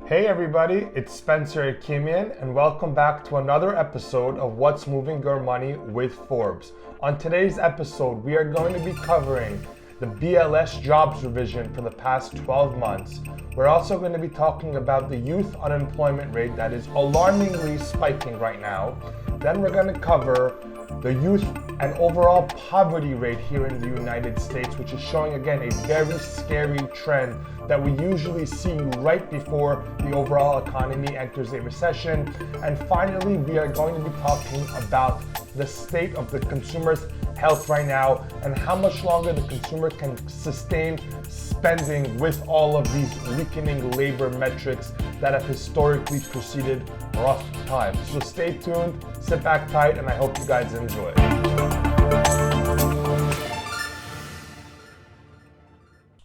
Hey everybody, it's Spencer Hakimian and welcome back to another episode of What's Moving Your Money with Forbes. On today's episode, we are going to be covering the BLS jobs revision for the past 12 months. We're also going to be talking about the youth unemployment rate that is alarmingly spiking right now. Then we're going to cover the youth and overall poverty rate here in the United States, which is showing again a very scary trend that we usually see right before the overall economy enters a recession. And finally, we are going to be talking about the state of the consumer's health right now and how much longer the consumer can sustain spending with all of these weakening labor metrics that have historically preceded rough times. So stay tuned, sit back tight, and I hope you guys enjoy.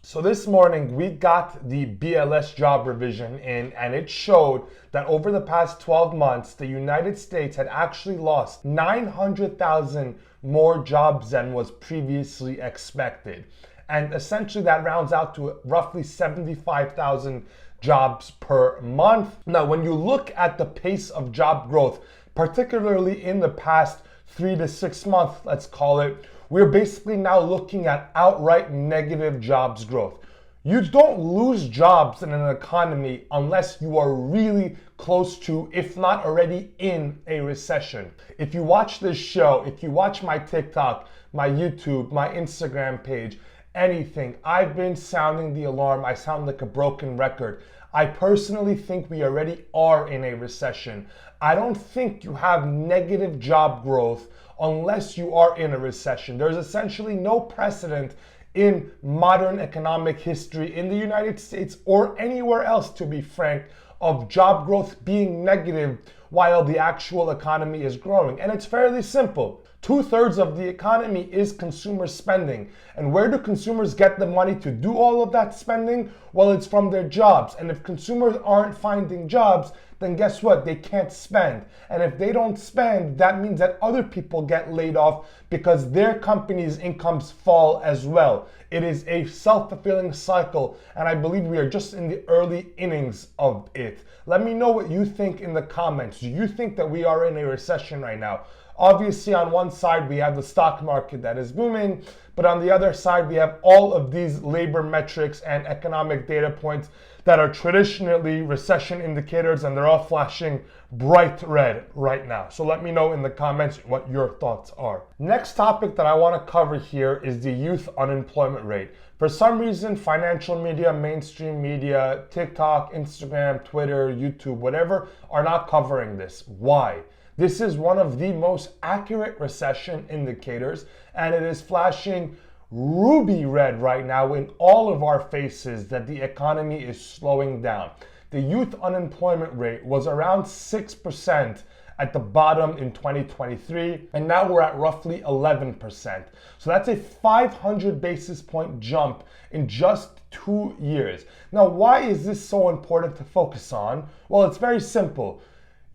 So this morning we got the BLS job revision in, and it showed that over the past 12 months, the United States had actually lost 900,000 more jobs than was previously expected. And essentially that rounds out to roughly 75,000 jobs per month. Now, when you look at the pace of job growth, particularly in the past 3 to 6 months, let's call it, we're basically now looking at outright negative jobs growth. You don't lose jobs in an economy unless you are really close to, if not already in, a recession. If you watch this show, if you watch my TikTok, my YouTube, my Instagram page, anything, I've been sounding the alarm. I sound like a broken record. I personally think we already are in a recession. I don't think you have negative job growth unless you are in a recession. There's essentially no precedent in modern economic history in the United States or anywhere else, to be frank, of job growth being negative while the actual economy is growing. And it's fairly simple. 2/3 of the economy is consumer spending. And where do consumers get the money to do all of that spending? Well, it's from their jobs. And if consumers aren't finding jobs, then guess what? They can't spend. And if they don't spend, that means that other people get laid off because their company's incomes fall as well. It is a self-fulfilling cycle, and I believe we are just in the early innings of it. Let me know what you think in the comments. Do you think that we are in a recession right now? Obviously, on one side, we have the stock market that is booming, but on the other side, we have all of these labor metrics and economic data points that are traditionally recession indicators, and they're all flashing bright red right now. So let me know in the comments what your thoughts are. Next topic that I want to cover here is the youth unemployment rate. For some reason, financial media, mainstream media, TikTok, Instagram, Twitter, YouTube, whatever, are not covering this. Why? This is one of the most accurate recession indicators, and it is flashing ruby red right now in all of our faces that the economy is slowing down. The youth unemployment rate was around 6% at the bottom in 2023, and now we're at roughly 11%. So that's a 500 basis point jump in just 2 years. Now, why is this so important to focus on? Well, it's very simple.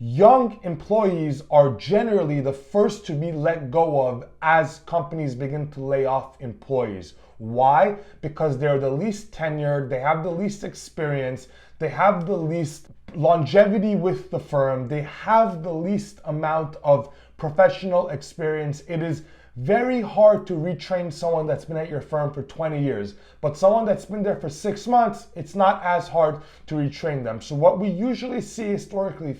Young employees are generally the first to be let go of as companies begin to lay off employees. Why? Because they're the least tenured, they have the least experience, they have the least longevity with the firm, they have the least amount of professional experience. It is very hard to retrain someone that's been at your firm for 20 years, but someone that's been there for 6 months, it's not as hard to retrain them. So what we usually see historically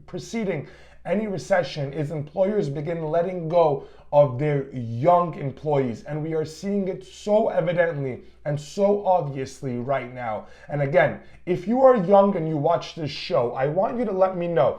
preceding any recession is employers begin letting go of their young employees, and we are seeing it so evidently and so obviously right now. And again, if you are young and you watch this show, I want you to let me know.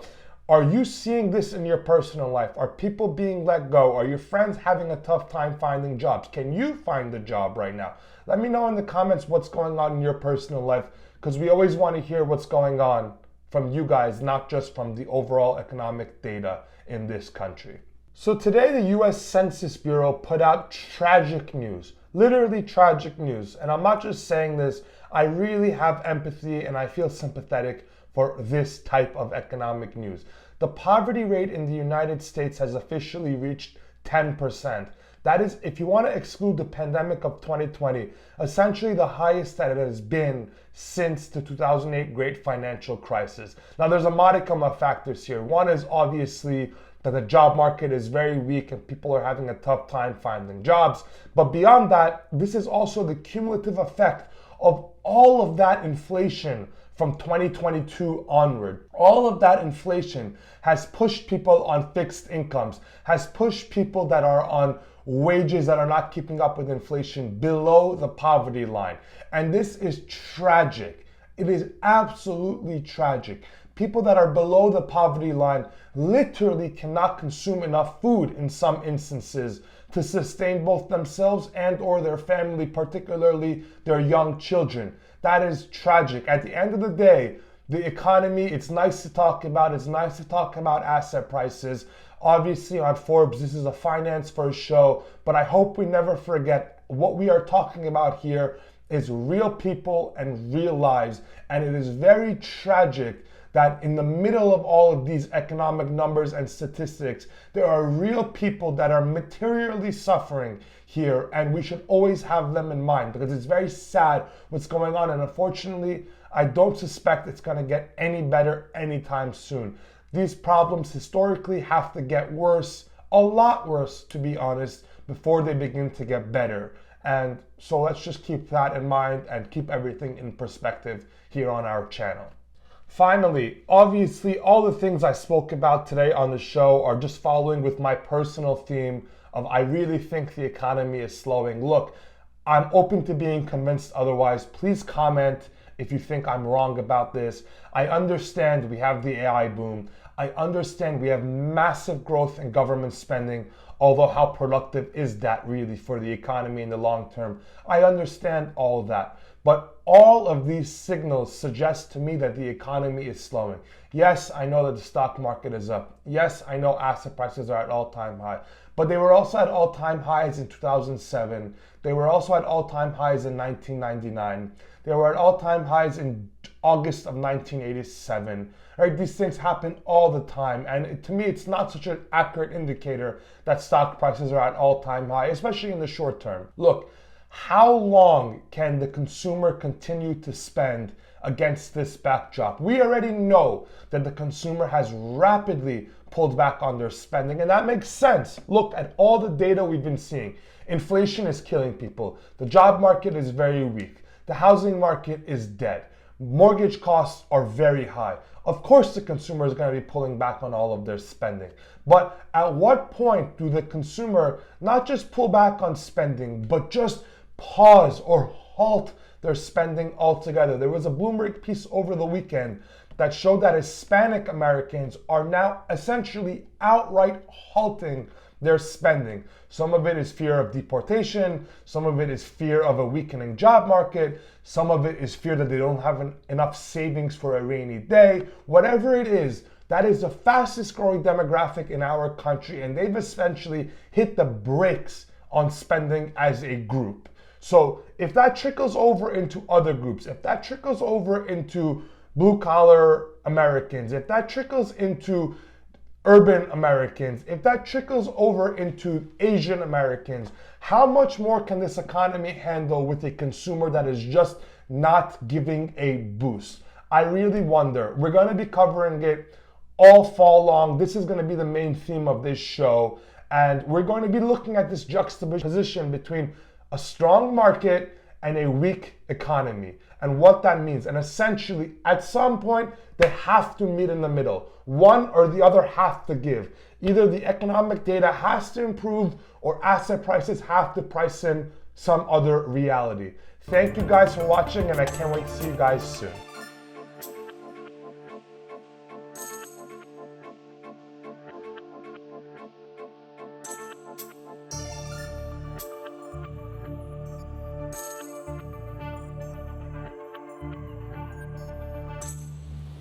Are you seeing this in your personal life? Are people being let go? Are your friends having a tough time finding jobs? Can you find a job right now? Let me know in the comments what's going on in your personal life, because we always want to hear what's going on from you guys, not just from the overall economic data in this country. So today the US Census Bureau put out tragic news, literally tragic news. And I'm not just saying this, I really have empathy and I feel sympathetic for this type of economic news. The poverty rate in the United States has officially reached 10%. That is, if you want to exclude the pandemic of 2020, essentially the highest that it has been since the 2008 Great Financial Crisis. Now, there's a modicum of factors here. One is obviously that the job market is very weak and people are having a tough time finding jobs. But beyond that, this is also the cumulative effect of all of that inflation from 2022 onward. All of that inflation has pushed people on fixed incomes, has pushed people that are on wages that are not keeping up with inflation below the poverty line. And this is tragic. It is absolutely tragic. People that are below the poverty line literally cannot consume enough food in some instances to sustain both themselves and or their family, particularly their young children. That is tragic. At the end of the day, the economy, it's nice to talk about. It's nice to talk about asset prices. Obviously on Forbes, this is a finance first show, but I hope we never forget what we are talking about here is real people and real lives. And it is very tragic that in the middle of all of these economic numbers and statistics, there are real people that are materially suffering here, and we should always have them in mind because it's very sad what's going on, and unfortunately, I don't suspect it's going to get any better anytime soon. These problems historically have to get worse, a lot worse to be honest, before they begin to get better. And so let's just keep that in mind and keep everything in perspective here on our channel. Finally, obviously, all the things I spoke about today on the show are just following with my personal theme of I really think the economy is slowing. Look, I'm open to being convinced otherwise. Please comment if you think I'm wrong about this. I understand we have the AI boom. I understand we have massive growth in government spending, although how productive is that really for the economy in the long term? I understand all of that. But all of these signals suggest to me that the economy is slowing. Yes, I know that the stock market is up. Yes, I know asset prices are at all-time high. But they were also at all-time highs in 2007. They were also at all-time highs in 1999. They were at all-time highs in August of 1987. Right? These things happen all the time. And to me, it's not such an accurate indicator that stock prices are at all-time high, especially in the short term. Look, how long can the consumer continue to spend against this backdrop? We already know that the consumer has rapidly pulled back on their spending, and that makes sense. Look at all the data we've been seeing. Inflation is killing people. The job market is very weak. The housing market is dead. Mortgage costs are very high. Of course, the consumer is going to be pulling back on all of their spending. But at what point do the consumer not just pull back on spending, but just pause or halt their spending altogether? There was a Bloomberg piece over the weekend that showed that Hispanic Americans are now essentially outright halting their spending. Some of it is fear of deportation, some of it is fear of a weakening job market, some of it is fear that they don't have enough savings for a rainy day. Whatever it is, that is the fastest growing demographic in our country, and they've essentially hit the brakes on spending as a group. So if that trickles over into other groups, if that trickles over into blue collar Americans, if that trickles into urban Americans, if that trickles over into Asian Americans, how much more can this economy handle with a consumer that is just not giving a boost? I really wonder. We're going to be covering it all fall long. This is going to be the main theme of this show. And we're going to be looking at this juxtaposition between a strong market and a weak economy and what that means. And essentially, at some point, they have to meet in the middle. One or the other have to give. Either the economic data has to improve or asset prices have to price in some other reality. Thank you guys for watching, and I can't wait to see you guys soon.